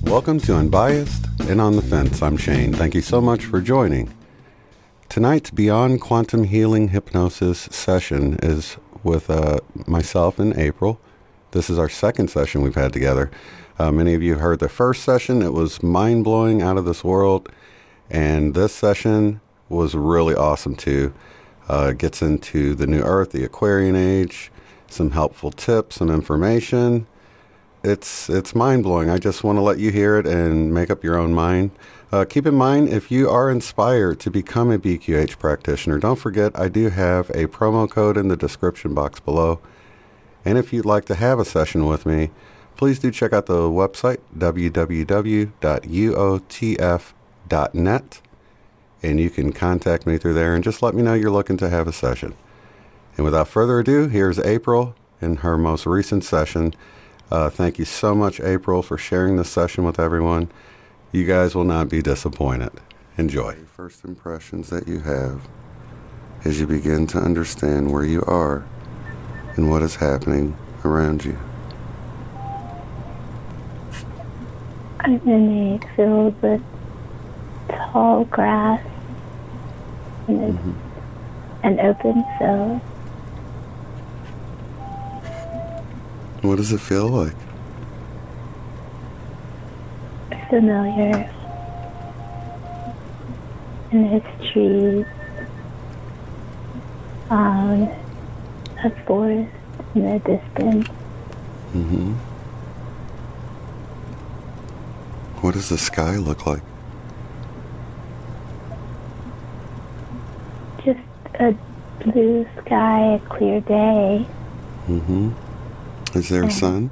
Welcome to Unbiased and On the Fence. I'm Shane. Thank you so much for joining. Tonight's Beyond Quantum Healing Hypnosis session is with myself and April. This is our second session we've had together. Many of you heard the first session. It was mind-blowing, out of this world. And this session was really awesome too. It gets into the new Earth, the Aquarian Age, some helpful tips, some information. It's mind-blowing. I just want to let you hear it and make up your own mind. Keep in mind, if you are inspired to become a BQH practitioner, don't forget I do have a promo code in the description box below. And if you'd like to have a session with me, please do check out the website, www.uotf.net. And you can contact me through there and just let me know you're looking to have a session. And without further ado, here's April in her most recent session. Thank you so much, April, for sharing this session with everyone. You guys will not be disappointed. Enjoy. First impressions that you have as you begin to understand where you are and what is happening around you. I'm in a field with tall grass and an open field. What does it feel like? Familiar. And there's trees, a forest in the distance. What does the sky look like? Just a blue sky, a clear day. Is there a sun?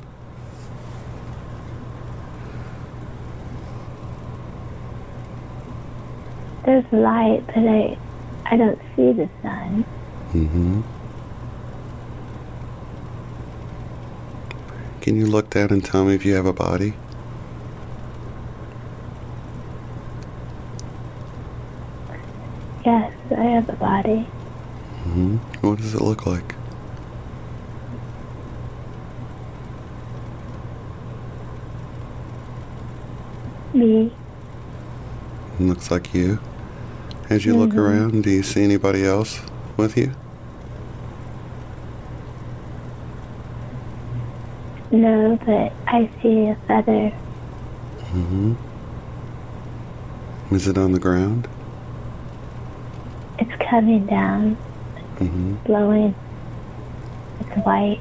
There's light, but I don't see the sun. Can you look down and tell me if you have a body? Yes, I have a body. What does it look like? Me. It looks like you. As you look around, do you see anybody else with you? No, but I see a feather. Is it on the ground? It's coming down. Blowing. It's white.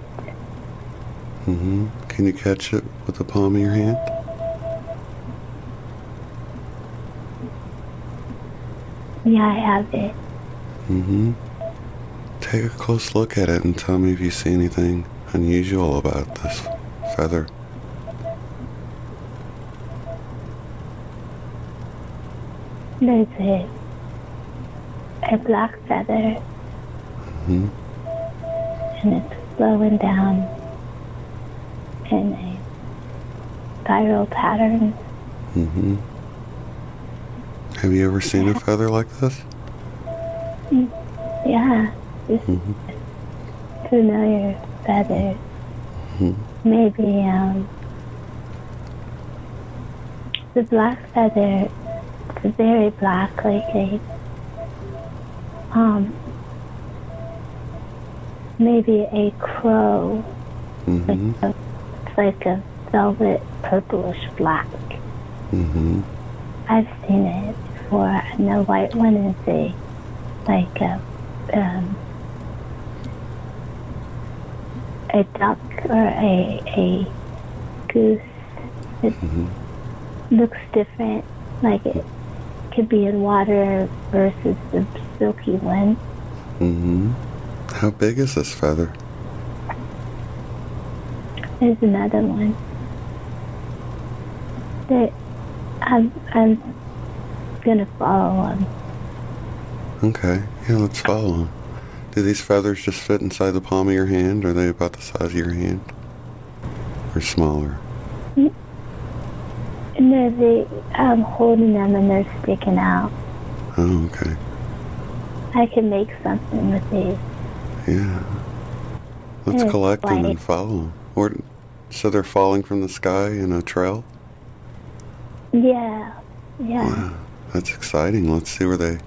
Can you catch it with the palm of your hand? Yeah, I have it. Take a close look at it and tell me if you see anything unusual about this feather. There's a black feather. And it's flowing down in a spiral pattern. Have you ever seen a feather like this? Yeah, just familiar feather. Maybe the black feather, it's very black, like maybe a crow. It's like a velvet purplish black. I've seen it before, and the white one is a duck or a goose. It looks different, like it could be in water versus the silky one. How big is this feather? There's another one. I'm gonna follow him. Okay, yeah, let's follow them. Do these feathers just fit inside the palm of your hand? Or are they about the size of your hand? Or smaller? No, I'm holding them and they're sticking out. Oh, okay. I can make something with these. Yeah. Let's collect them and follow them. Or So they're falling from the sky in a trail? Yeah. Wow, that's exciting. Let's see where they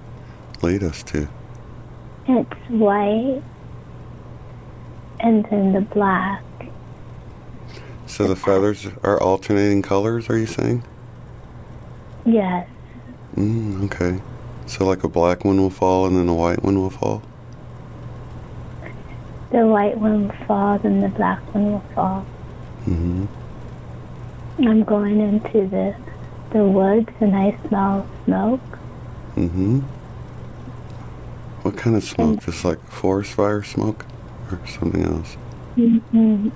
lead us to. It's white and then the black. So the feathers are alternating colors, are you saying? Yes. Okay. So like a black one will fall and then a white one will fall? The white one will fall, then the black one will fall. I'm going into the woods and I smell smoke. What kind of smoke? Just like forest fire smoke or something else?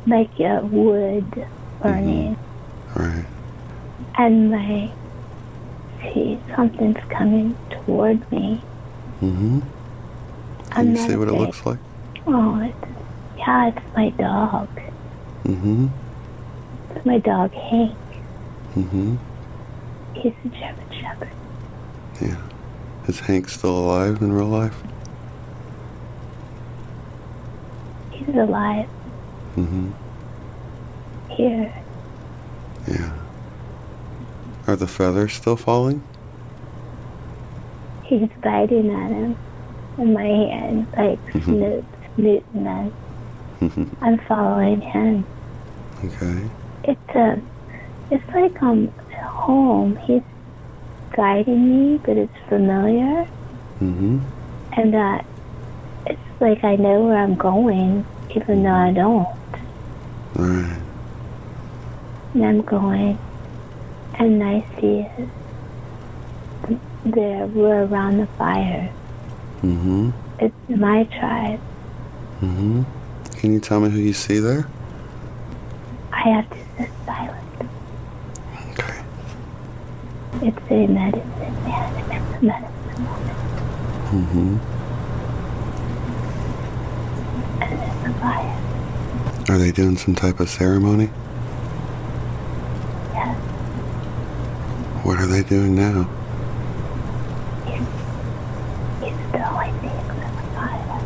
Like wood burning. Right. And something's coming toward me. Can you see what it looks like? Oh, it's my dog. It's my dog, Hank. He's a German Shepherd. Yeah. Is Hank still alive in real life? He's alive. Here. Yeah. Are the feathers still falling? He's biting at him in my hand, like snooting them. I'm following him. Okay. It's like I'm at home. He's guiding me, but it's familiar. And it's like I know where I'm going, even though I don't. Right. And I'm going, and I see it. We're around the fire. It's my tribe. Can you tell me who you see there? I have to sit silent. Okay. It's a medicine man. It's a medicine woman. And there's a fire. Are they doing some type of ceremony? Yes. What are they doing now? He's throwing things in the fire.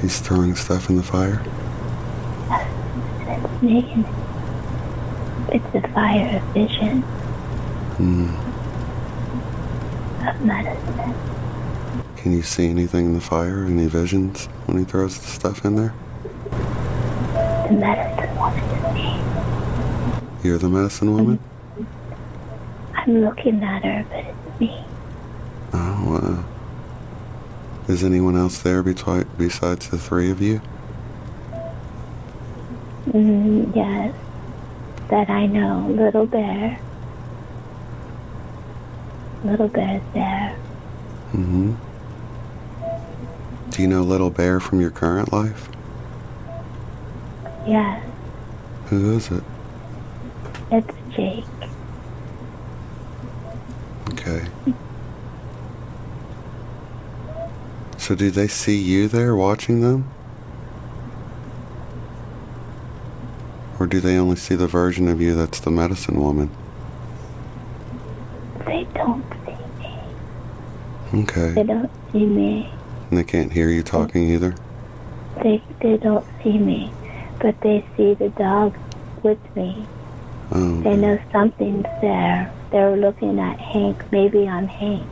He's throwing stuff in the fire? Yes. And it's making it's a fire of vision. Of medicine. Can you see anything in the fire? Any visions when he throws the stuff in there? The medicine woman is me. You're the medicine woman? I'm looking at her, but it's me. Oh, wow. Is anyone else there besides the three of you? Yes. That I know. Little Bear. Little Bear's there. Do you know Little Bear from your current life? Yes. Who is it? It's Jake. Okay. So do they see you there watching them? Or do they only see the version of you that's the medicine woman? They don't see me. Okay. They don't see me. And they can't hear you talking either? They don't see me, but they see the dog with me. Oh. They know something's there. They're looking at Hank. Maybe I'm Hank.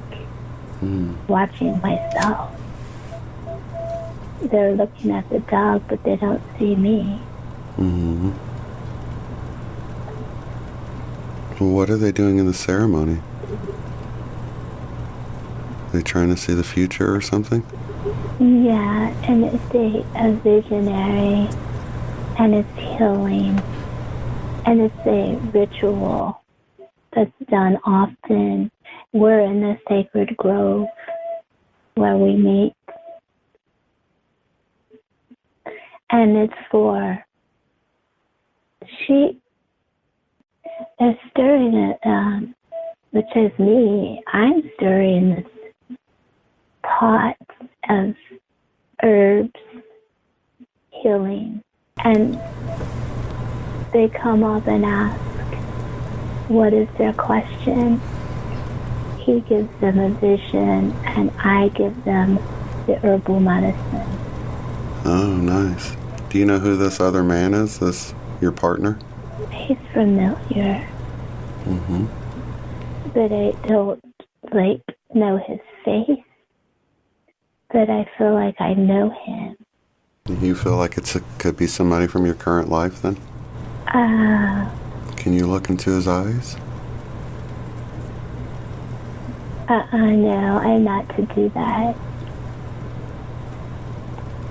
Watching myself. They're looking at the dog, but they don't see me. Well, what are they doing in the ceremony? They trying to see the future or something? Yeah, and it's a visionary, and it's healing, and it's a ritual that's done often. We're in the sacred grove where we meet, and it's for they're stirring it, which is me. I'm stirring this pot of herbs, healing, and they come up and ask, what is their question? He gives them a vision, and I give them the herbal medicine. Oh, nice. Do you know who this other man is, this Your partner? He's familiar, Mm-hmm. but I don't, know his face. But I feel like I know him. You feel like could be somebody from your current life, then? Can you look into his eyes? No, I'm not to do that.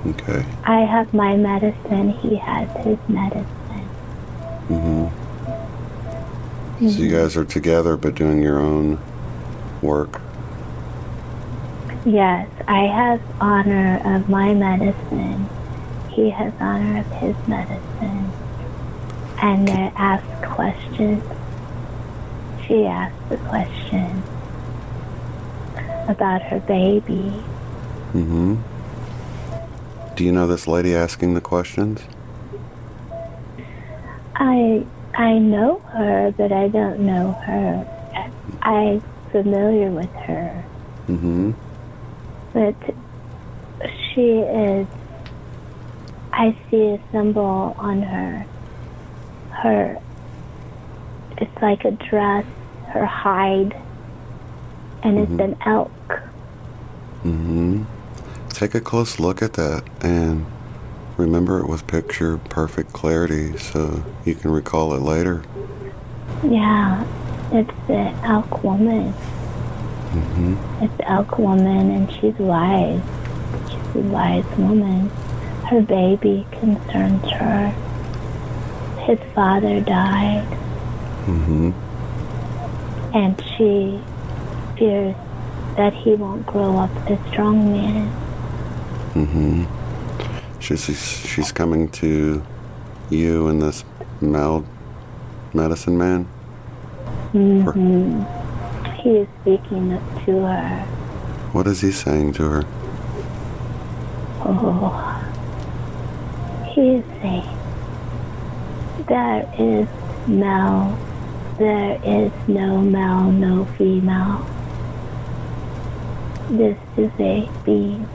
Okay. I have my medicine, he has his medicine. Mm-hmm. So you guys are together but doing your own work? Yes, I have honor of my medicine. He has honor of his medicine. And they ask questions. She asked the question about her baby. Mm-hmm. Do you know this lady asking the questions? I know her, but I don't know her. I'm familiar with her. Mm-hmm. But she is, I see a symbol on her. It's like a dress, her hide, and it's an elk. Mm-hmm. Take a close look at that and remember it with picture perfect clarity so you can recall it later. Yeah, it's the elk woman. Mm-hmm. It's the elk woman, and she's wise. She's a wise woman. Her baby concerns her. His father died. Mm-hmm. And she fears that he won't grow up a strong man. Mm-hmm. She's coming to you and this medicine man? Mm-hmm. He is speaking to her. What is he saying to her? Oh, he is saying, there is no male, no female. This is a being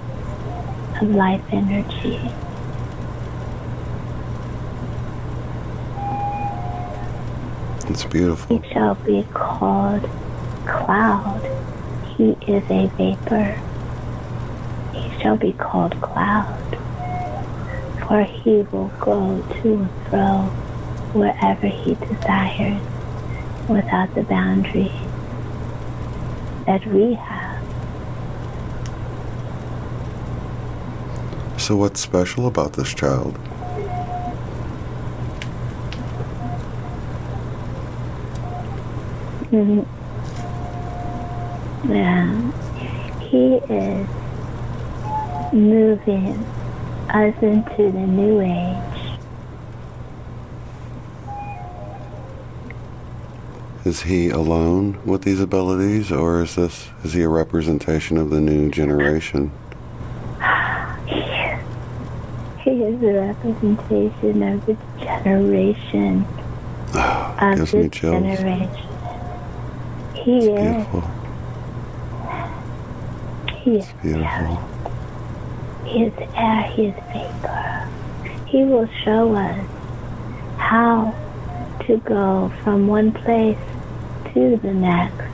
of life energy. It's beautiful. He shall be called Cloud. He is a vapor. He shall be called Cloud, for he will go to and fro wherever he desires without the boundaries that we have. So what's special about this child? Mm-hmm. Yeah. He is moving us into the new age. Is he alone with these abilities, or is he a representation of the new generation? He is a representation of the generation. Gives me chills. Generation. He is. Beautiful. He is beautiful. He is air, he is vapor. He will show us how to go from one place to the next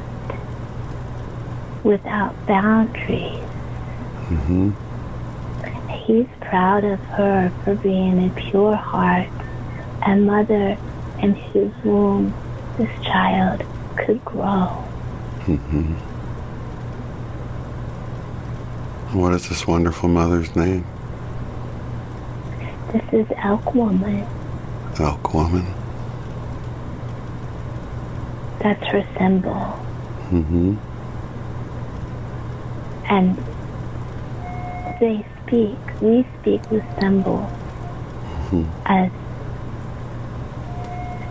without boundaries. Mm-hmm. He's proud of her for being a pure heart, a mother in whose womb this child could grow. Mm-hmm. What is this wonderful mother's name? This is Elk Woman. Elk Woman. That's her symbol. Mm-hmm. And we speak with symbol as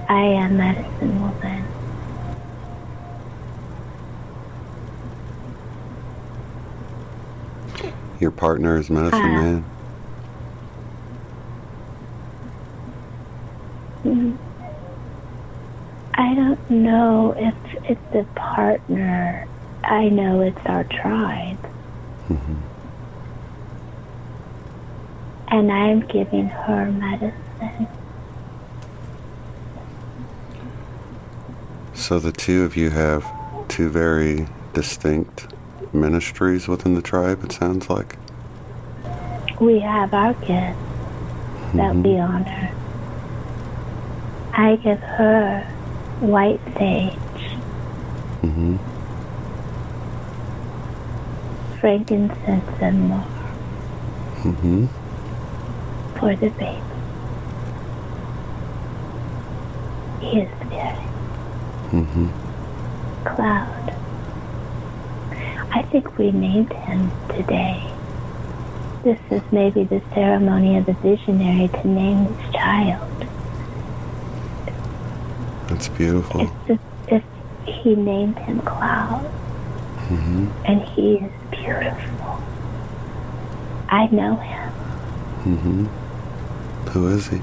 I am medicine woman. Your partner is medicine man? I don't know if it's a partner. I know it's our tribe. Mm-hmm. And I'm giving her medicine. So the two of you have two very distinct ministries within the tribe, it sounds like. We have our gifts that we honor. I give her white sage, frankincense, and more for the baby. He is spirit. Cloud. I think we named him today. This is maybe the ceremony of the visionary to name this child. That's beautiful. If he named him Cloud, and he is beautiful. I know him. Who is he?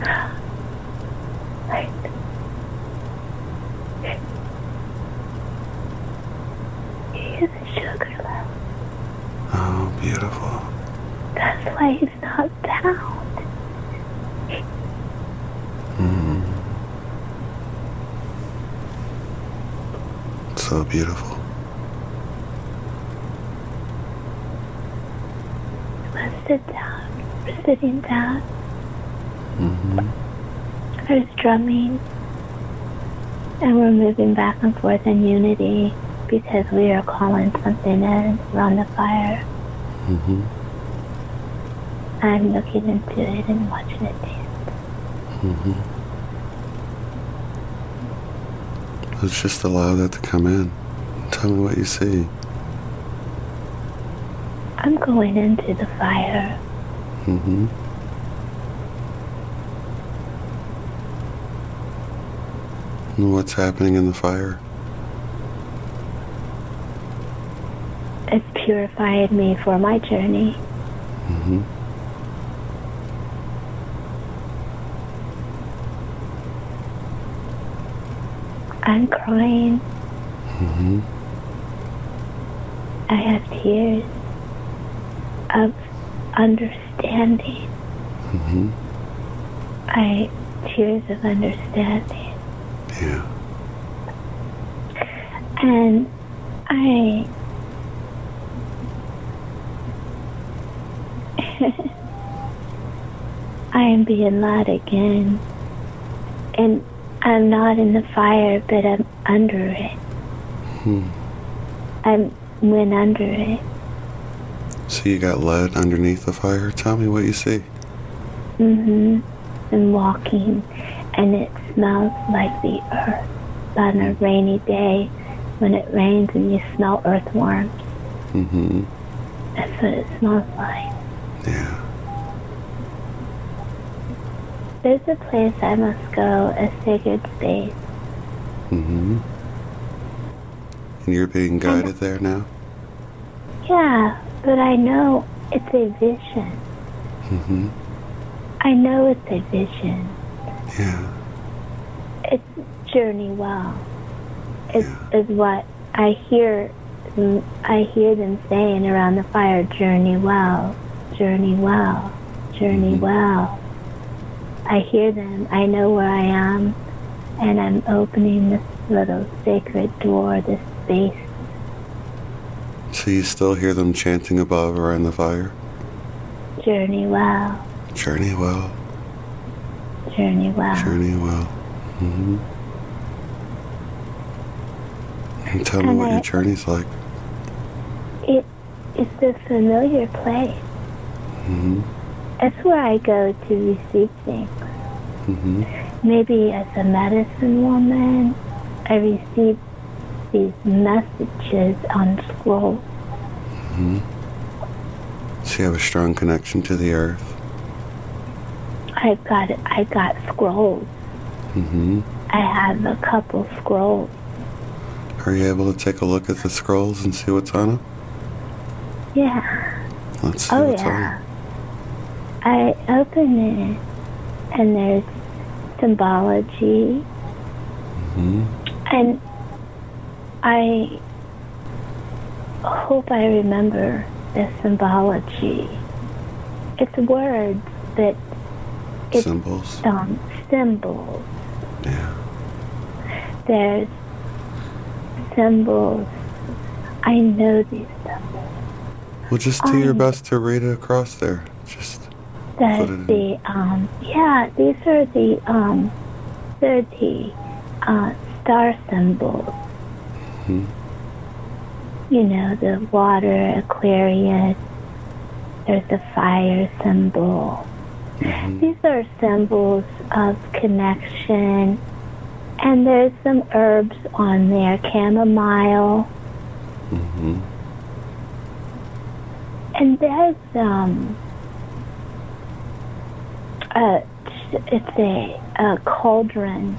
He is a sugar loaf. Oh, beautiful. That's why he's not bound. So beautiful. Let's sit down. We're sitting down. There's drumming. And we're moving back and forth in unity because we are calling something in around the fire. I'm looking into it and watching it dance. Let's just allow that to come in. Tell me what you see. I'm going into the fire. And what's happening in the fire? It's purified me for my journey. I'm crying. I have tears of understanding. Tears of understanding. Yeah. And I am being loud again. And I'm not in the fire, but I'm under it. I went under it. So you got lead underneath the fire? Tell me what you see. And walking, and it smells like the earth on a rainy day when it rains and you smell earthworms. That's what it smells like. Yeah. There's a place I must go, a sacred space. And you're being guided there now? Yeah, but I know it's a vision. I know it's a vision. Yeah. It's journey well. Is what I hear. I hear them saying around the fire, journey well, journey well, journey well. I hear them. I know where I am, and I'm opening this little sacred door, this space. So you still hear them chanting above around the fire? Journey well. Journey well. Journey well. Journey well. And tell me what your journey's like. It's a familiar place. It's where I go to receive things. Maybe as a medicine woman, I receive these messages on scrolls. So you have a strong connection to the earth? I got scrolls. I have a couple scrolls. Are you able to take a look at the scrolls and see what's on them? Yeah. Let's see what's on them. I open it, and there's symbology. And I hope I remember the symbology. It's words, but it's symbols. Symbols. Yeah. There's symbols. I know these symbols. Well, just do your best to read it across there. Just put it in. These are the star symbols. Mm-hmm. You know, the water, Aquarius. There's the fire symbol. Mm-hmm. These are symbols of connection. And there's some herbs on there, chamomile. Mm-hmm. And there's it's a cauldron,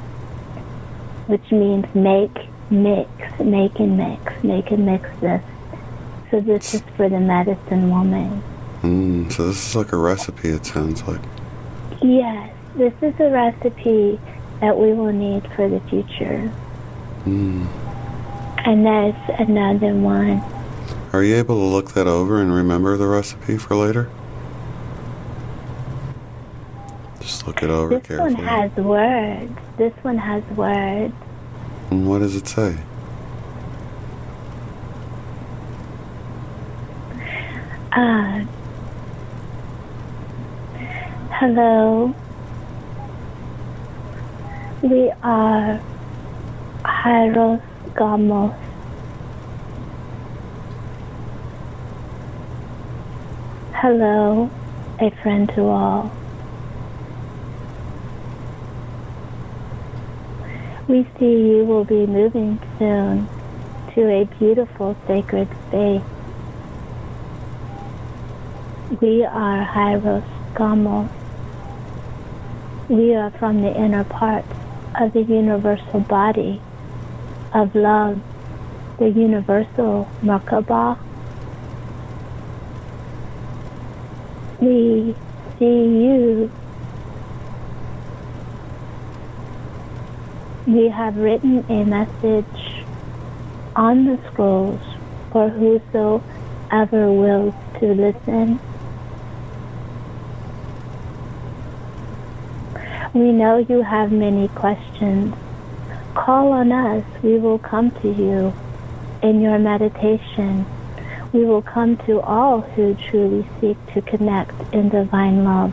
which means make and mix this. So this is for the medicine woman. So this is like a recipe, it sounds like. Yes, this is a recipe that we will need for the future. And there's another one. Are you able to look that over and remember the recipe for later? Just look it over carefully. This one has words. And what does it say? Hello. We are Hieros, Gamos. Hello, a friend to all. We see you will be moving soon to a beautiful sacred space. We are Hieros, Gamos. We are from the inner parts of the universal body of love, the universal Merkaba. We see you. We have written a message on the scrolls for whosoever wills to listen. We know you have many questions. Call on us. We will come to you in your meditation. We will come to all who truly seek to connect in divine love.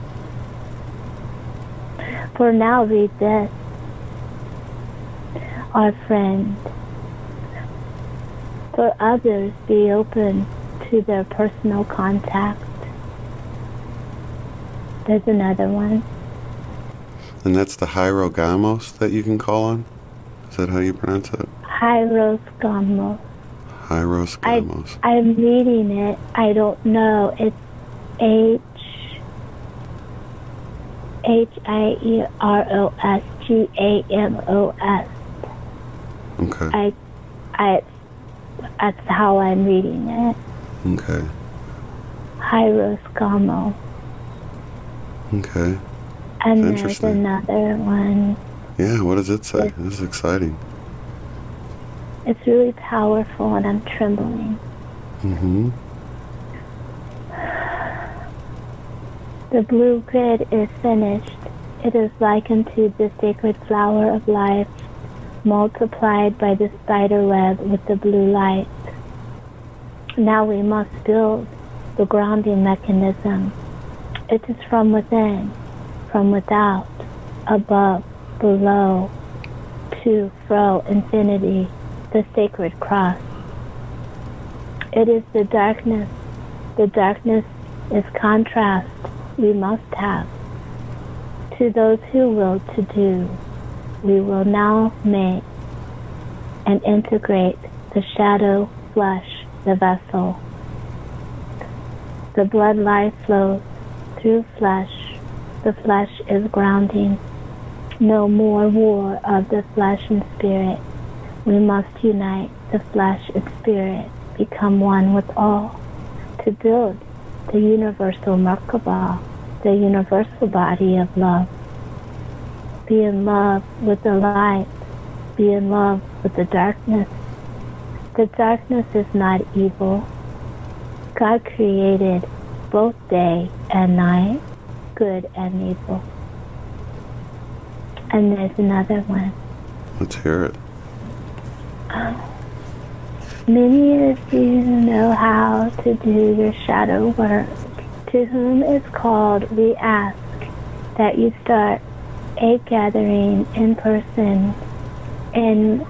For now, read this. Our friend. For others, be open to their personal contact. There's another one. And that's the Gamos that you can call on? Is that how you pronounce it? Hieros Gamos. Hieros Gamos. I'm reading it. I don't know. It's Hieros Gamos. Okay. That's how I'm reading it. Okay. Hieros Gamos. Okay. And there's another one. Yeah, what does it say? This is exciting. It's really powerful and I'm trembling. Mm-hmm. The blue grid is finished. It is likened to the sacred flower of life, multiplied by the spider web with the blue light. Now we must build the grounding mechanism. It is from within, from without, above, below, to, fro, infinity, the sacred cross. It is the darkness. The darkness is contrast we must have. To those who will to do, we will now make and integrate the shadow flesh, the vessel. The blood life flows through flesh. The flesh is grounding. No more war of the flesh and spirit. We must unite the flesh and spirit, become one with all, to build the universal Merkaba, the universal body of love. Be in love with the light. Be in love with the darkness. The darkness is not evil. God created both day and night, good and evil. And there's another one. Let's hear it. Many of you know how to do your shadow work. To whom is called, we ask that you start a gathering in person in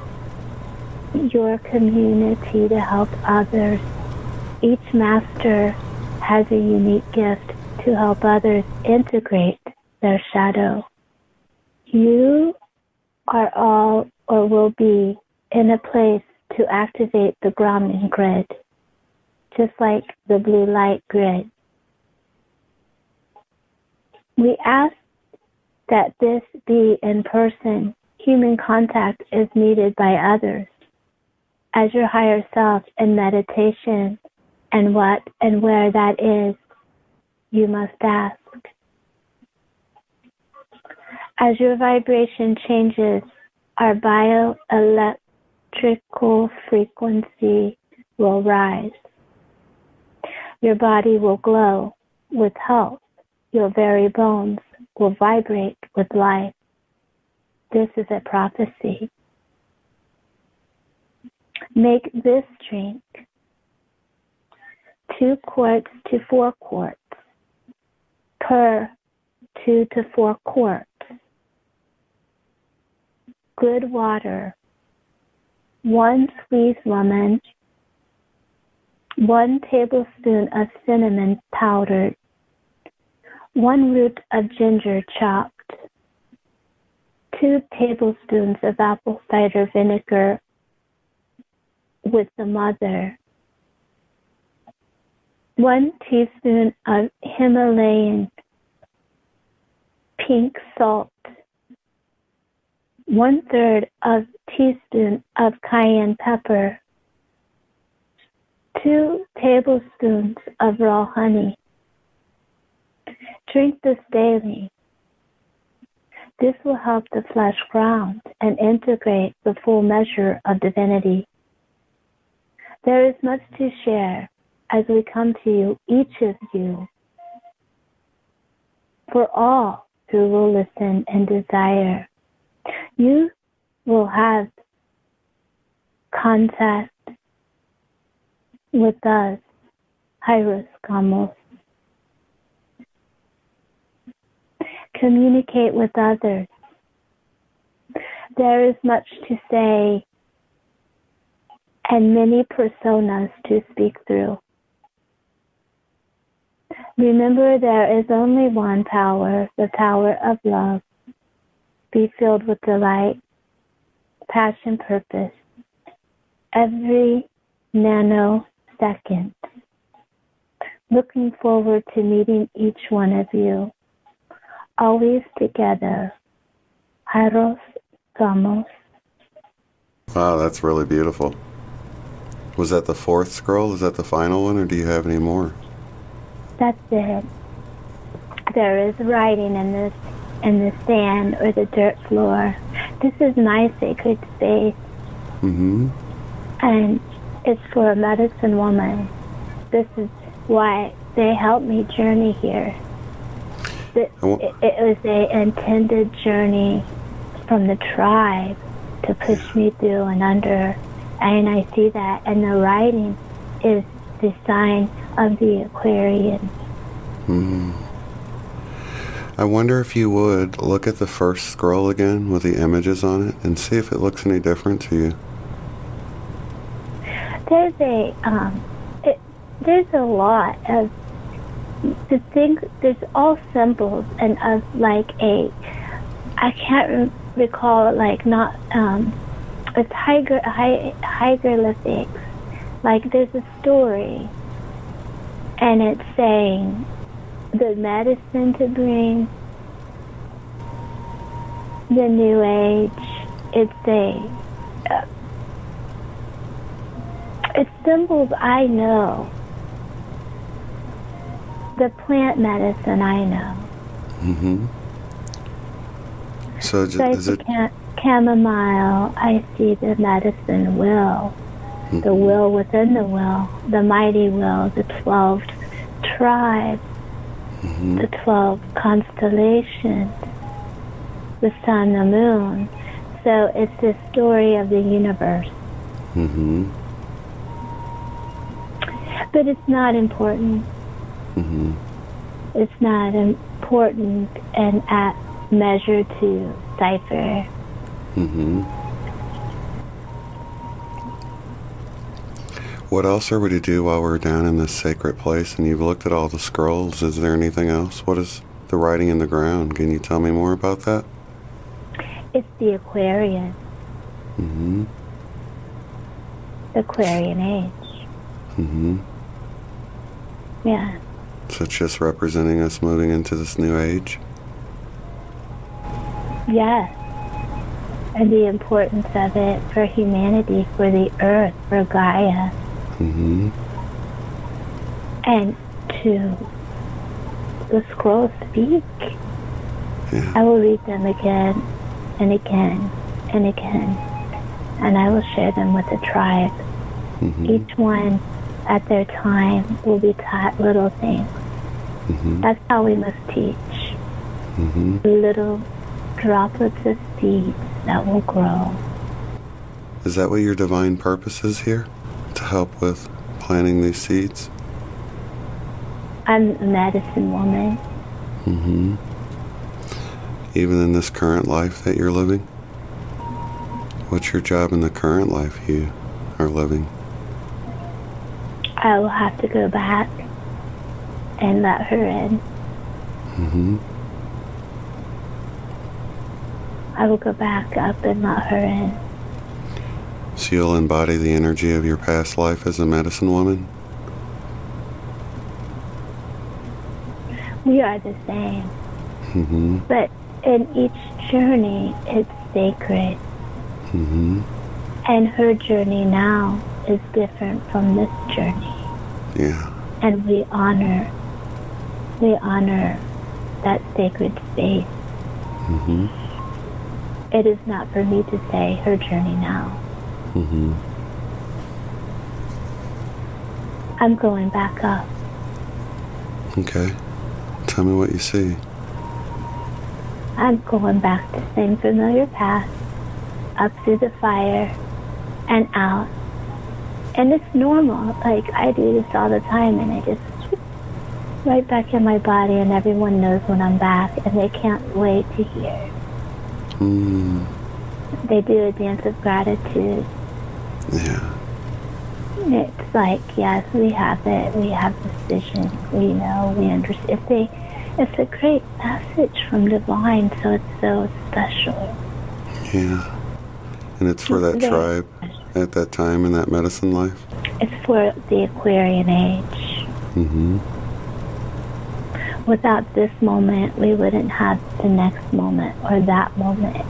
your community to help others. Each master has a unique gift to help others integrate their shadow. You are all or will be in a place to activate the grounding grid, just like the blue light grid. We ask that this be in person. Human contact is needed by others. As your higher self in meditation, and what and where that is, you must ask. As your vibration changes, our bioelectrical frequency will rise. Your body will glow with health. Your very bones will vibrate with life. This is a prophecy. Make this drink 2 quarts to 4 quarts per 2 to 4 quarts. Good water, 1 squeeze lemon, 1 tablespoon of cinnamon powdered, 1 root of ginger chopped, 2 tablespoons of apple cider vinegar with the mother, 1 teaspoon of Himalayan pink salt, 1/3 of teaspoon of cayenne pepper, 2 tablespoons of raw honey. Drink this daily. This will help the flesh ground and integrate the full measure of divinity. There is much to share as we come to you, each of you, for all who will listen and desire. You will have contact with us, Hieros, Gamos. Communicate with others. There is much to say and many personas to speak through. Remember, there is only one power, the power of love. Be filled with delight, passion, purpose, every nanosecond. Looking forward to meeting each one of you. Always together. Hieros, Gamos. Wow, that's really beautiful. Was that the 4th scroll? Is that the final one, or do you have any more? That's it. There is writing in the sand or the dirt floor. This is my sacred space. Mm-hmm. And it's for a medicine woman. This is why they helped me journey here. It was an intended journey from the tribe to push me through and under. And I see that. And the writing is the sign of the Aquarian. Mm. I wonder if you would look at the first scroll again with the images on it and see if it looks any different to you. There's a lot of the things. There's all symbols and of like I can't recall, like not it's hieroglyphics. Like there's a story, and it's saying the medicine to bring, the new age. It's symbols I know. The plant medicine I know. Mm-hmm. So is it chamomile? I see the medicine will. Mm-hmm. The will within the will, the mighty will, the 12 tribes, mm-hmm. the 12 constellations, the sun, the moon. So it's the story of the universe. Mm-hmm. But it's not important. Mm-hmm. It's not important and at measure to cipher. Mm-hmm. What else are we to do while we're down in this sacred place and you've looked at all the scrolls? Is there anything else? What is the writing in the ground? Can you tell me more about that? It's the Aquarian. Mm-hmm. The Aquarian age. Mm-hmm. Yeah. So it's just representing us moving into this new age? Yes. And the importance of it for humanity, for the earth, for Gaia. Mm-hmm. And to the scrolls speak. Yeah. I will read them again and again and again. And I will share them with the tribe. Mm-hmm. Each one at their time will be taught little things. Mm-hmm. That's how we must teach. Mm-hmm. Little droplets of seeds that will grow. Is that what your divine purpose is here? To help with planting these seeds? I'm a medicine woman. Mm-hmm. Even in this current life that you're living? What's your job in the current life you are living? I will have to go back and let her in. Mm-hmm. I will go back up and let her in. So you'll embody the energy of your past life as a medicine woman? We are the same. Mm-hmm. But in each journey, it's sacred. Mm-hmm. And her journey now is different from this journey. Yeah. And we honor that sacred space. Mm-hmm. It is not for me to say her journey now. Mm-hmm. I'm going back up. Okay. Tell me what you see. I'm going back the same familiar path, up through the fire and out. And it's normal. Like, I do this all the time, and I just right back in my body, and everyone knows when I'm back, and they can't wait to hear. Mm. They do a dance of gratitude. Yeah. It's like, yes, we have it. We have this vision. We know. We understand. It's a great message from divine, so it's so special. Yeah. And it's for that tribe at that time in that medicine life? It's for the Aquarian age. Mm-hmm. Without this moment, we wouldn't have the next moment or that moment.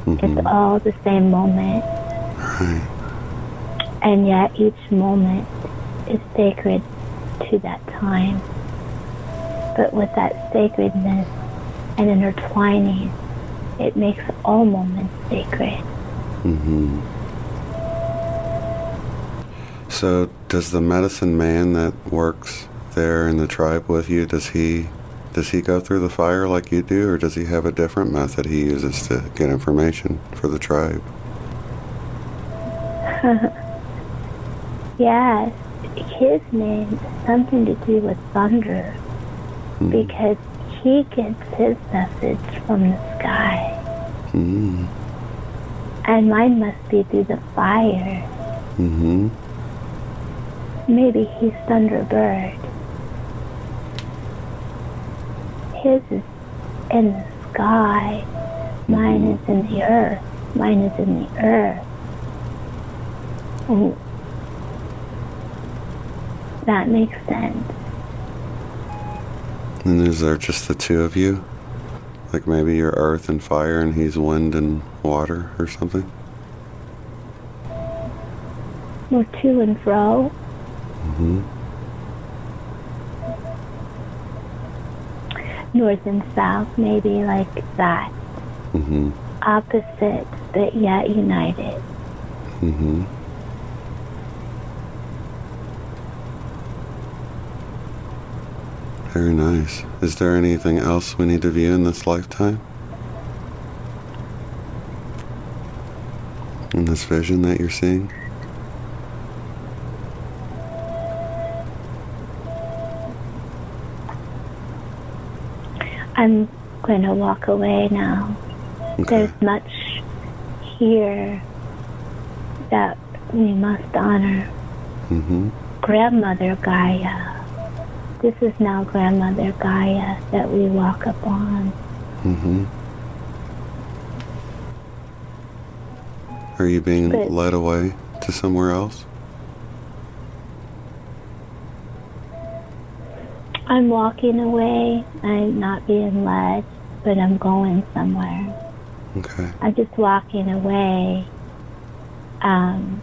Mm-hmm. It's all the same moment. Right. And yet each moment is sacred to that time. But with that sacredness and intertwining, it makes all moments sacred. Mm-hmm. So does the medicine man that works there in the tribe with you, does he go through the fire like you do, or does he have a different method he uses to get information for the tribe? Yes, his name has something to do with thunder, because he gets his message from the sky. Mm-hmm. And mine must be through the fire. Mm-hmm. Maybe he's Thunderbird. His is in the sky. Mine is in the earth. Mine is in the earth. Ooh. That makes sense. And is there just the two of you? Like maybe you're earth and fire and he's wind and water or something? We're to and fro. Mm-hmm. North and south, maybe like that. Mm-hmm. Opposite, but yet united. Mm-hmm. Very nice. Is there anything else we need to view in this lifetime? In this vision that you're seeing? I'm going to walk away now. Okay. There's much here that we must honor. Mm-hmm. Grandmother Gaia. This is now Grandmother Gaia that we walk upon. Mm-hmm. Are you being led away to somewhere else? I'm walking away. I'm not being led, but I'm going somewhere. Okay. I'm just walking away. I'm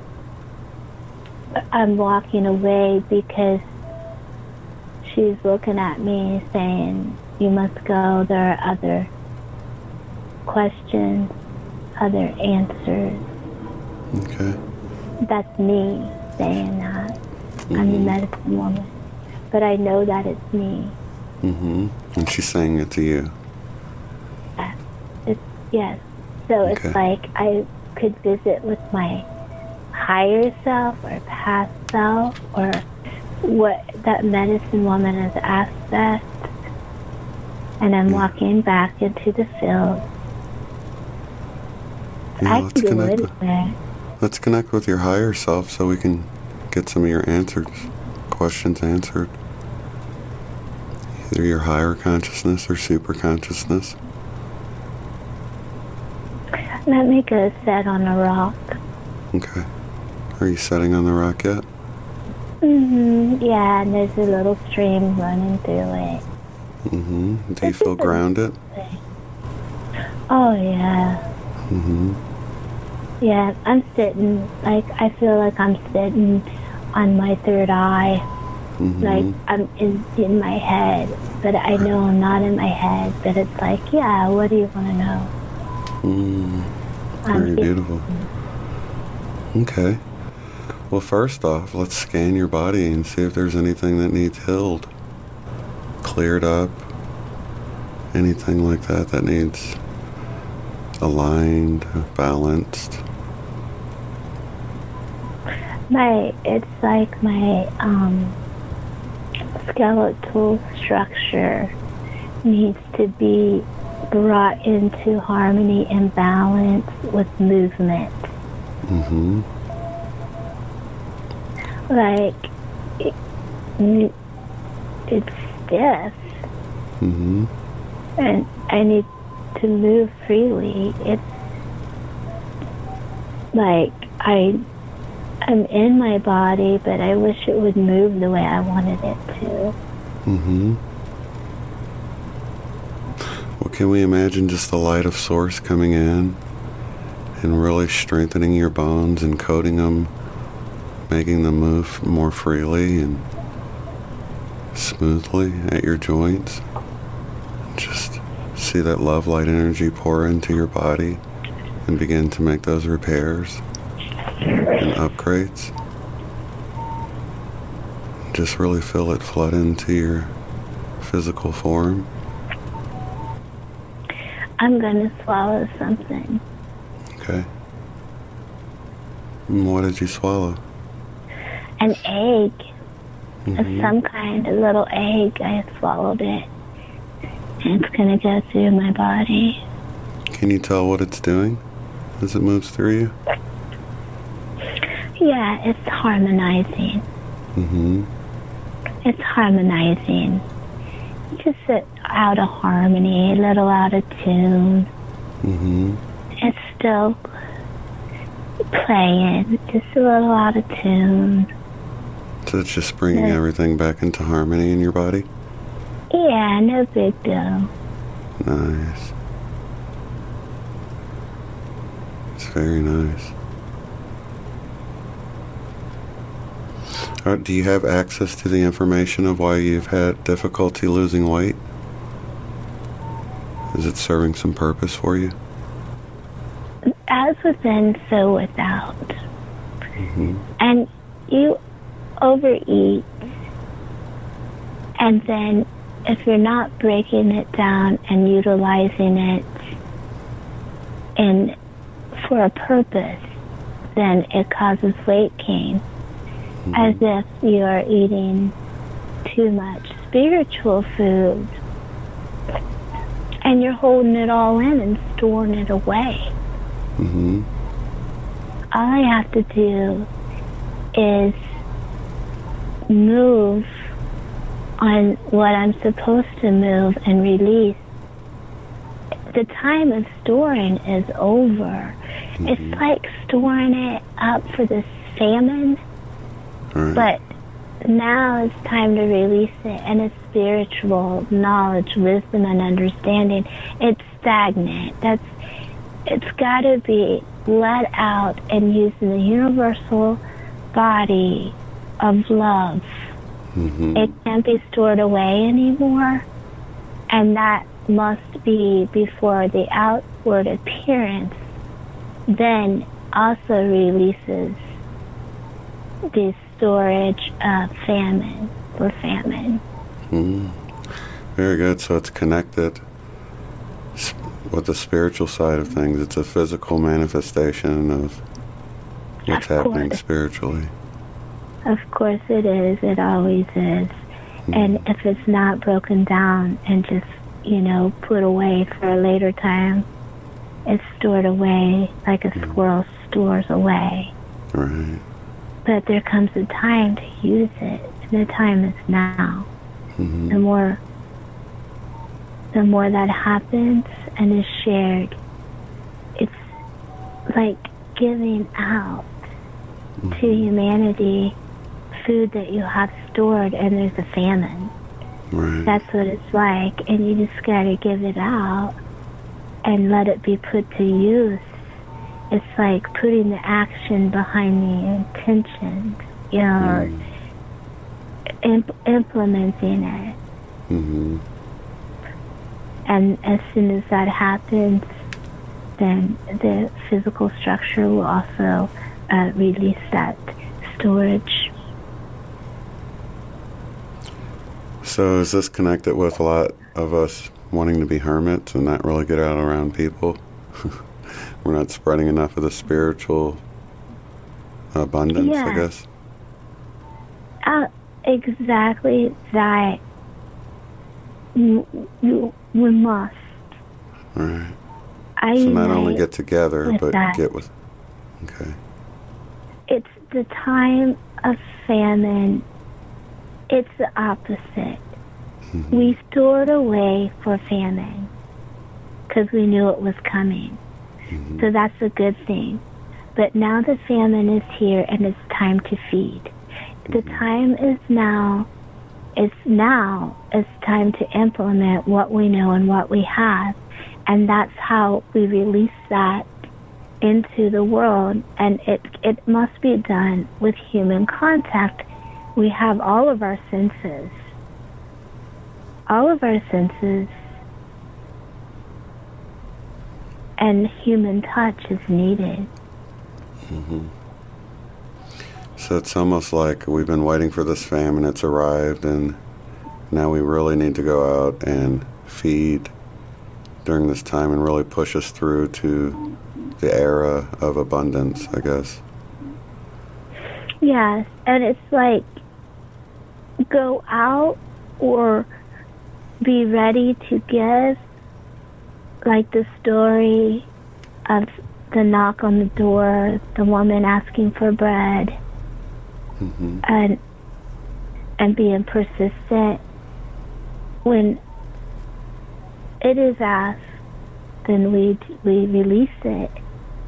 walking away because she's looking at me saying, you must go. There are other questions, other answers. Okay. That's me saying that. Mm-hmm. I'm the medicine woman. But I know that it's me. Mm-hmm. And she's saying it to you. Yes. So Okay. it's like I could visit with my higher self or past self or what that medicine woman has asked us. And I'm walking back into the field. Yeah, I can go anywhere. Let's connect with your higher self so we can get some of your questions answered. Either your higher consciousness or super consciousness. Let me go sit on a rock. Okay. Are you sitting on the rock yet? Mm-hmm. Yeah, and there's a little stream running through it. Mm-hmm. Do you feel grounded? Oh, yeah. Mm-hmm. Yeah, I'm sitting, like, I feel like I'm sitting on my third eye. Mm-hmm. Like, I'm in my head, but I know I'm not in my head. But it's like, yeah, what do you want to know? Very beautiful. Okay. Well, first off, let's scan your body and see if there's anything that needs healed, cleared up, anything like that that needs aligned, balanced. It's like my skeletal structure needs to be brought into harmony and balance with movement. Mm-hmm. Like, it's stiff. Mm-hmm. And I need to move freely. It's like I'm in my body, but I wish it would move the way I wanted it to. Mm-hmm. Well, can we imagine just the light of Source coming in and really strengthening your bones and coating them, making them move more freely and smoothly at your joints? Just see that love light energy pour into your body and begin to make those repairs and upgrades. Just really feel it flood into your physical form. I'm going to swallow something. Okay. And what did you swallow? An egg. Mm-hmm. Of some kind, a little egg. I swallowed it. And it's going to go through my body. Can you tell what it's doing as it moves through you? Yeah, it's harmonizing. Mm-hmm. It's harmonizing. Just out of harmony, a little out of tune. Mm-hmm. It's still playing, just a little out of tune. So it's just bringing everything back into harmony in your body? Yeah, no big deal. Nice. It's very nice. Do you have access to the information of why you've had difficulty losing weight? Is it serving some purpose for you? As within, so without. Mm-hmm. And you overeat, and then if you're not breaking it down and utilizing it for a purpose, then it causes weight gain. Mm-hmm. As if you are eating too much spiritual food, And you're holding it all in and storing it away. Mm-hmm. All I have to do is move on what I'm supposed to move and release. The time of storing is over. Mm-hmm. It's like storing it up for the famine, but now it's time to release it, and it's spiritual knowledge, wisdom, and understanding. It's stagnant. It's got to be let out and used in the universal body of love. Mm-hmm. It can't be stored away anymore, and that must be before the outward appearance then also releases the storage of famine for famine. Mm. Very good. So it's connected with the spiritual side of things. It's a physical manifestation of what's happening spiritually. Of course it is. It always is. And if it's not broken down and just, put away for a later time, it's stored away like a squirrel stores away. Right. But there comes a time to use it, and the time is now. Mm-hmm. The more that happens and is shared, it's like giving out to humanity food that you have stored, and there's a famine. Right. That's what it's like, and you just gotta give it out and let it be put to use. It's like putting the action behind the intentions, or implementing it. Mm-hmm. And as soon as that happens, then the physical structure will also release that storage. So is this connected with a lot of us wanting to be hermits and not really get out around people? We're not spreading enough of the spiritual abundance, I guess? Exactly that. We must. Right. So not only get together, but get with... Okay. It's the time of famine. It's the opposite. Mm-hmm. We stored away for famine because we knew it was coming. Mm-hmm. So that's a good thing. But now the famine is here, and it's time to feed. Mm-hmm. The time is now. It's time to implement what we know and what we have. And that's how we release that into the world. And it must be done with human contact. We have all of our senses. All of our senses. And human touch is needed. Mm-hmm. So it's almost like we've been waiting for this famine, it's arrived, and now we really need to go out and feed during this time and really push us through to the era of abundance, I guess. Yes, and it's like go out or be ready to give, like the story of the knock on the door, the woman asking for bread, mm-hmm. and being persistent. When it is asked, then we release it.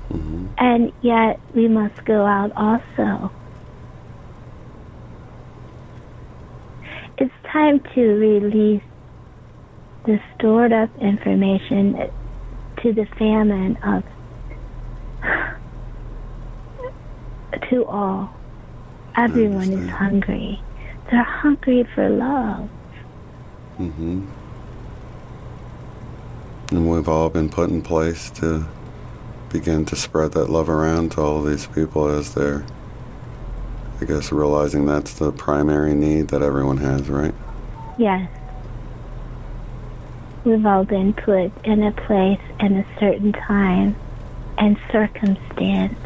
Mm-hmm. And yet we must go out also. It's time to release the stored up information to the famine of to all. Everyone is hungry. They're hungry for love. Mm-hmm. And we've all been put in place to begin to spread that love around to all of these people as they're, I guess, realizing that's the primary need that everyone has, right? Yes. We've all been put in a place in a certain time and circumstance,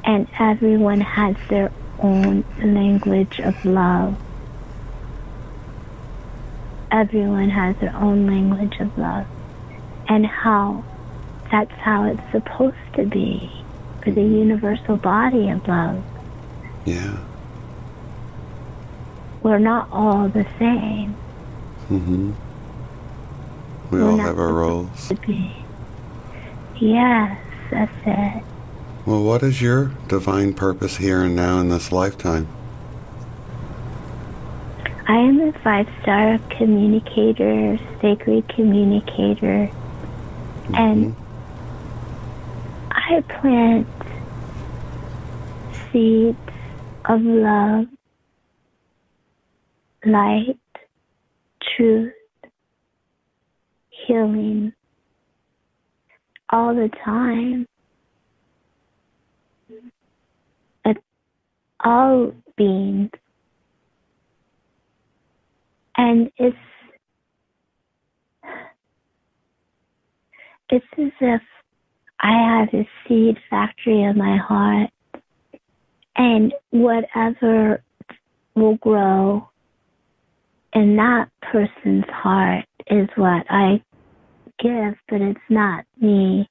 and everyone has their own language of love. everyone has their own language of love, and how that's how it's supposed to be for the universal body of love. Yeah. We're not all the same. Mm-hmm. We all have our roles. Yes, that's it. Well, what is your divine purpose here and now in this lifetime? I am a 5-star communicator, sacred communicator, and I plant seeds of love, light, truth, healing all the time. At all beings. And it's as if I have a seed factory in my heart, and whatever will grow in that person's heart is what I give, but it's not me.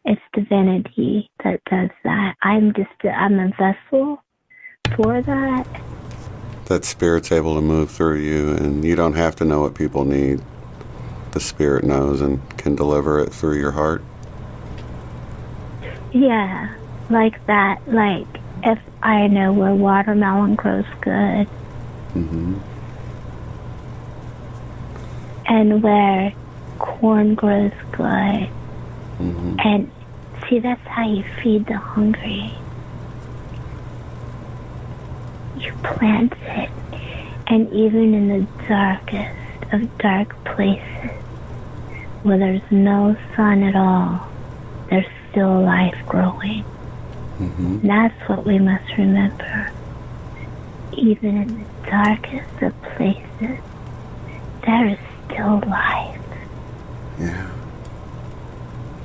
It's divinity that does that. I'm a vessel for that. That spirit's able to move through you, and you don't have to know what people need. The spirit knows and can deliver it through your heart. Yeah, like that. Like if I know where watermelon grows good, and where corn grows good, and see, that's how you feed the hungry. You plant it, and even in the darkest of dark places where there's no sun at all, there's still life growing. And that's what we must remember. Even in the darkest of places, there is still life. Yeah.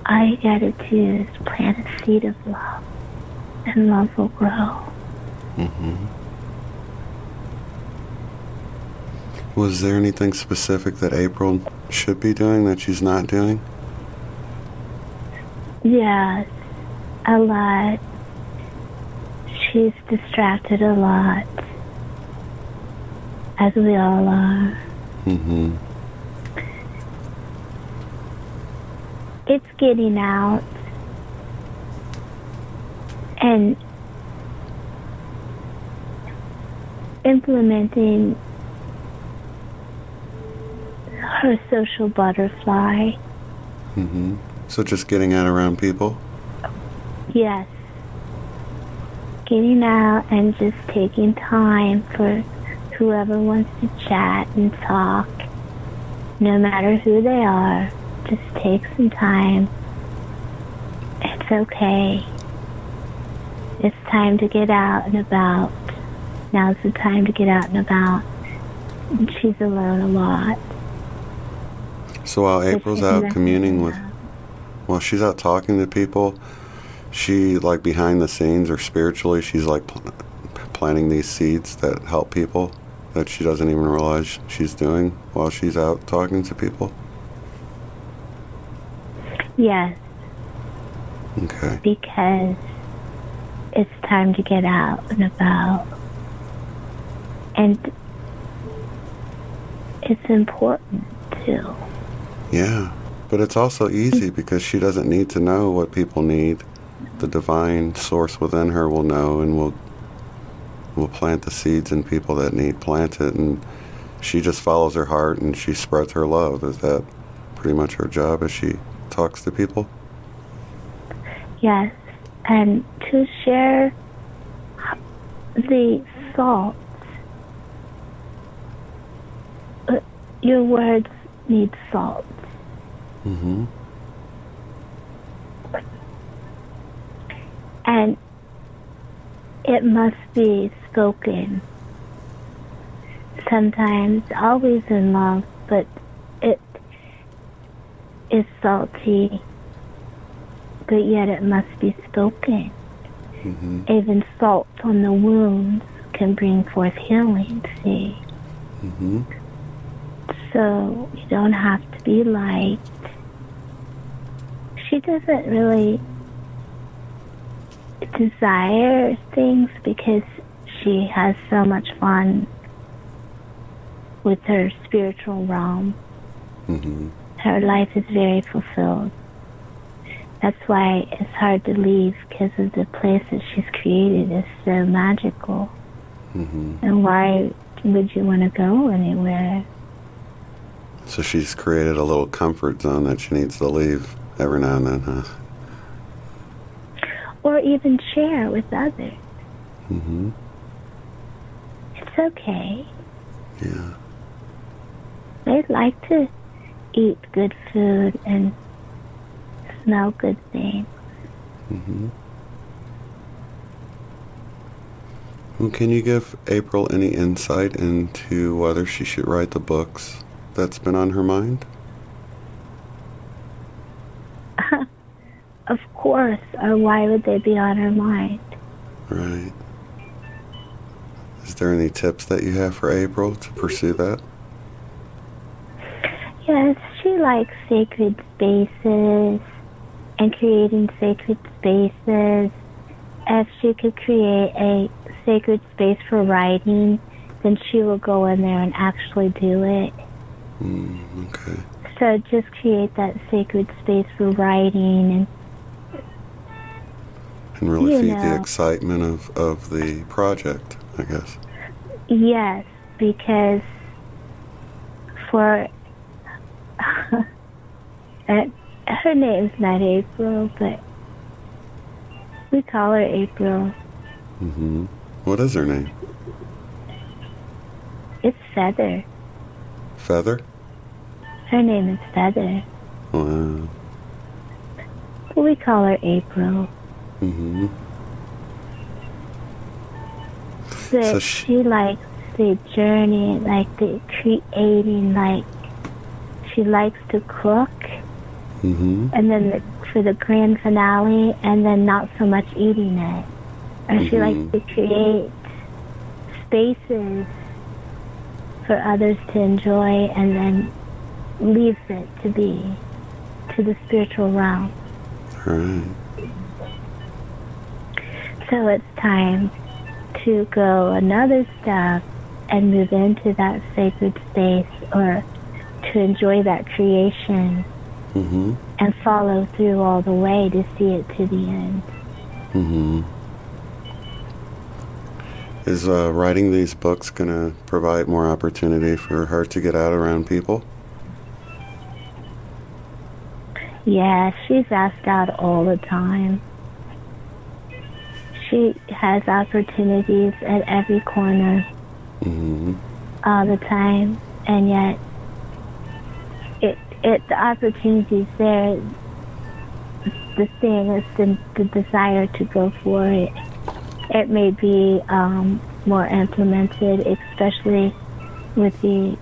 All you gotta do is plant a seed of love, and love will grow. Was there anything specific that April should be doing that she's not doing? Yes, a lot. She's distracted a lot, as we all are. It's getting out and implementing her social butterfly. So just getting out around people? Yes. Getting out and just taking time for whoever wants to chat and talk, no matter who they are. Just take some time. It's okay. It's time to get out and about. Now's the time to get out and about. And she's alone a lot. So while April's out communing with, while she's out talking to people, she, like, behind the scenes or spiritually, she's like planting these seeds that help people that she doesn't even realize she's doing while she's out talking to people? Yes. Okay. Because it's time to get out and about. And it's important, too. Yeah. But it's also easy because she doesn't need to know what people need. The divine source within her will know, and will plant the seeds in people that need planted, and she just follows her heart and she spreads her love. Is that pretty much her job as she talks to people? Yes, and to share the thoughts. Your words need salt. And it must be spoken. Sometimes, always in love, but it is salty, but yet it must be spoken. Even salt on the wounds can bring forth healing, see? So you don't have to be liked. She doesn't really desire things because she has so much fun with her spiritual realm. Mm-hmm. Her life is very fulfilled. That's why it's hard to leave, because of the place that she's created is so magical. Mm-hmm. And why would you want to go anywhere? So she's created a little comfort zone that she needs to leave every now and then, huh? Or even share with others. Mm-hmm. It's okay. Yeah. They'd like to eat good food and smell good things. Mm-hmm. Well, can you give April any insight into whether she should write the books that's been on her mind? Of course, or why would they be on her mind? Right. Is there any tips that you have for April to pursue that? Yes, she likes sacred spaces and creating sacred spaces. If she could create a sacred space for writing, then she will go in there and actually do it. Okay. So just create that sacred space for writing And really feed the excitement of the project, I guess. Yes, because for her name's not April, but we call her April. Mm-hmm. What is her name? It's Feather. Feather? Her name is Feather. Wow. But we call her April. Mm-hmm. But So she likes the journey, like the creating, like she likes to cook. Mm-hmm. And then for the grand finale, and then not so much eating it. And she likes to create spaces for others to enjoy, and then leaves it to be to the spiritual realm. Right. So it's time to go another step and move into that sacred space, or to enjoy that creation. Mm-hmm. And follow through all the way to see it to the end. Mm-hmm. Is writing these books going to provide more opportunity for her to get out around people? Yeah, she's asked out all the time. She has opportunities at every corner, all the time, and yet the opportunity's there. The thing is the desire to go for it. It may be more implemented, especially with the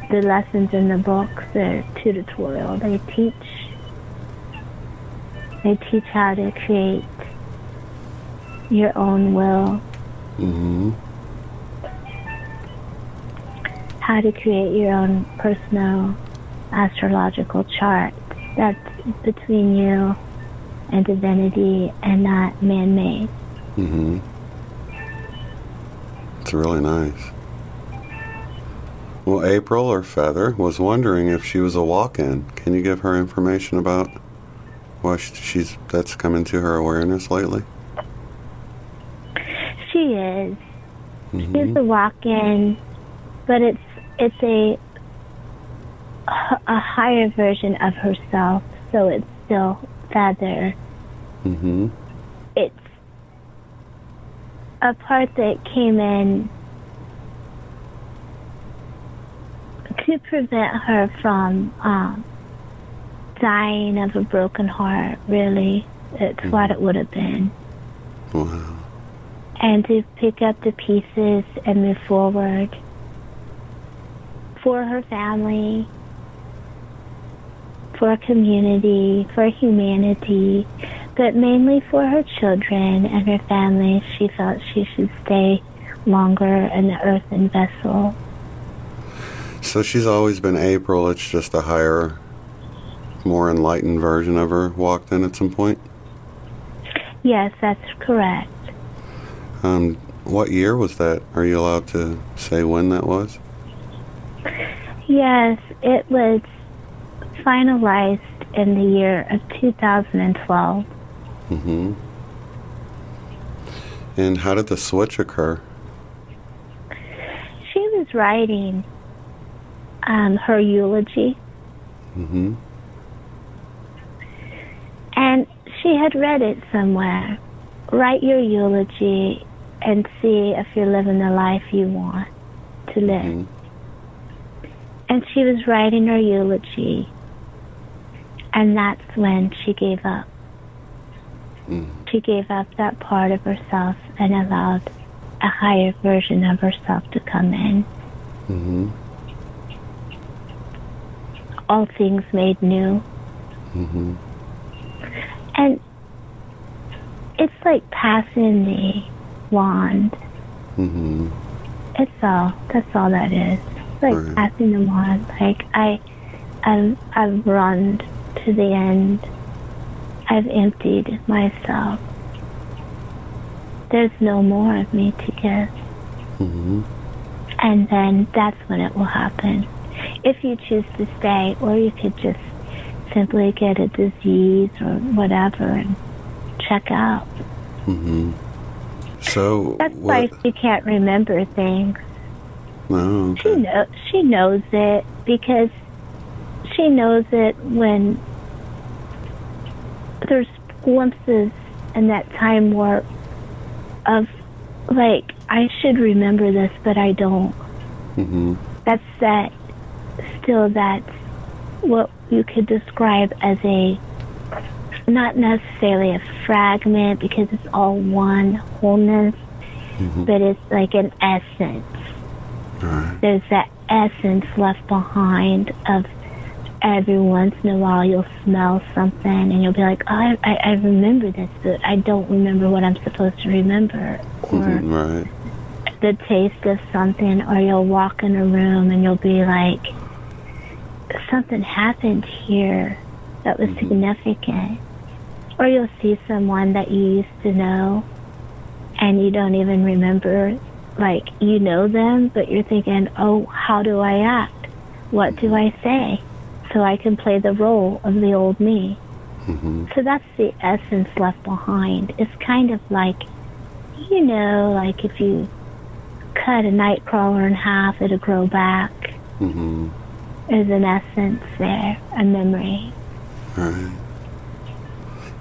lessons in the books. They're tutorial. They teach how to create your own will. Mm-hmm. How to create your own personal astrological chart that's between you and divinity and not man-made. Mm-hmm. It's really nice. Well, April, or Feather, was wondering if she was a walk-in. Can you give her information about why that's come into her awareness lately? She is. She's a walk-in, but it's a higher version of herself, so it's still Feather. Mm-hmm. It's a part that came in to prevent her from dying of a broken heart, really. It's what it would have been. Wow. And to pick up the pieces and move forward for her family, for a community, for humanity, but mainly for her children and her family. She felt she should stay longer in the earthen vessel. So she's always been April, it's just a higher, more enlightened version of her walked in at some point? Yes, that's correct. What year was that? Are you allowed to say when that was? Yes, it was finalized in the year of 2012. Mm-hmm. And how did the switch occur? She was writing her eulogy. Mm-hmm. And she had read it somewhere. Write your eulogy and see if you're living the life you want to live. Mm-hmm. And she was writing her eulogy, and that's when she gave up. Mm. She gave up that part of herself and allowed a higher version of herself to come in. Mm-hmm. All things made new. Mm-hmm. And it's like passing the wand. Mm-hmm. That's all that is. It's like Right. passing the wand. Like I've run to the end. I've emptied myself. There's no more of me to give. Mm-hmm. And then that's when it will happen. If you choose to stay, or you could just simply get a disease or whatever and check out. Mm-hmm. So That's why she can't remember things. Oh, okay. She knows it because she knows it when there's glimpses in that time warp of, like, I should remember this, but I don't. Mm-hmm. That's what you could describe as not necessarily a fragment because it's all one wholeness, Mm-hmm. but it's like an essence. All right. There's that essence left behind of every once in a while you'll smell something and you'll be like, oh, I remember this, but I don't remember what I'm supposed to remember. Or Right. the taste of something, or you'll walk in a room and you'll be like, something happened here that was significant. Or you'll see someone that you used to know and you don't even remember, like, you know them, but you're thinking, oh, how do I act? What do I say? So I can play the role of the old me. Mm-hmm. So that's the essence left behind. It's kind of like, like if you cut a night crawler in half, it'll grow back. Mm-hmm. There's an essence there, a memory. All right.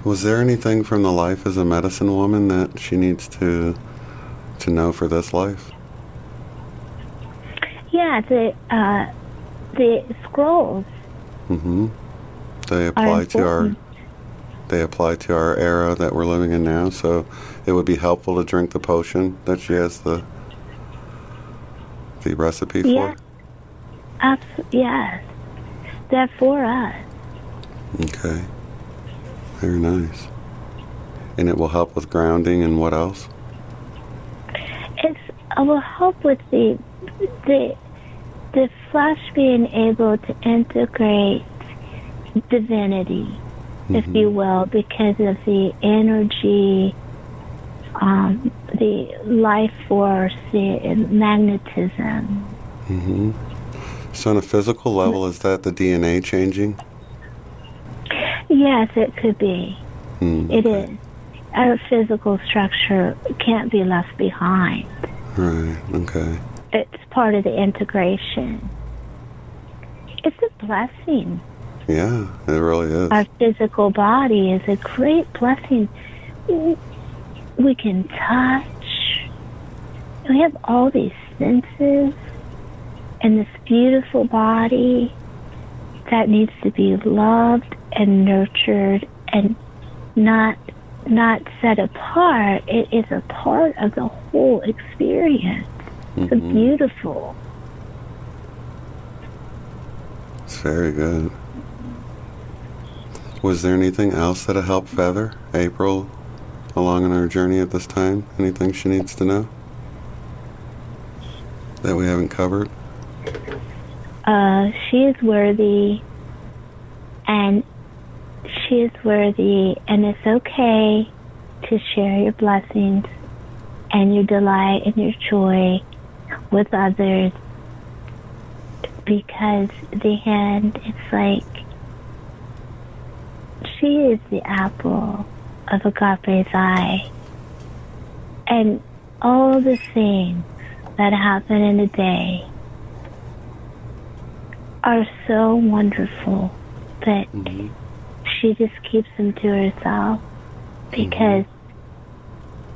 Was there anything from the life as a medicine woman that she needs to know for this life? Yeah, the scrolls. Mm-hmm. They apply to our era that we're living in now, so it would be helpful to drink the potion that she has the recipe for. Yes, they're for us. Okay. Very nice. And it will help with grounding and what else? It will help with the flesh being able to integrate divinity, if you will, because of the energy, the life force, the magnetism. Mm-hmm. So on a physical level, is that the DNA changing? Yes, it could be. It is. Our physical structure can't be left behind. Right, okay. It's part of the integration. It's a blessing. Yeah, it really is. Our physical body is a great blessing. We can touch. We have all these senses and this beautiful body that needs to be loved and nurtured and not set apart. It is a part of the whole experience. It's beautiful. It's very good. Was there anything else that helped feather April along in her journey at this time? Anything she needs to know that we haven't covered? she is worthy, and she is worthy, and it's okay to share your blessings and your delight and your joy with others, because the hand, it's like she is the apple of Agape's eye, and all the things that happen in a day are so wonderful that she just keeps them to herself because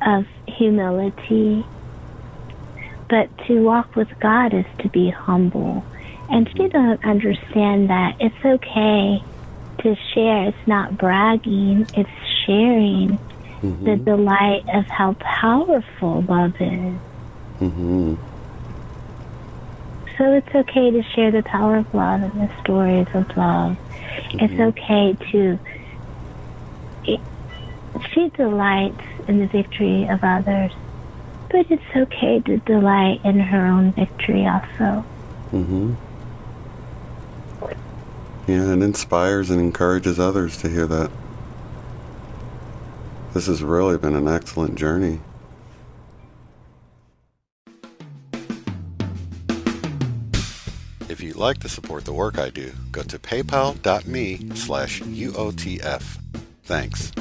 of humility. But to walk with God is to be humble. And she doesn't understand that it's okay to share. It's not bragging. It's sharing the delight of how powerful love is. So it's okay to share the power of love and the stories of love. It's okay to... She delights in the victory of others, but it's okay to delight in her own victory also. Yeah, and inspires and encourages others to hear that. This has really been an excellent journey. If you'd like to support the work I do, go to paypal.me/UOTF. Thanks.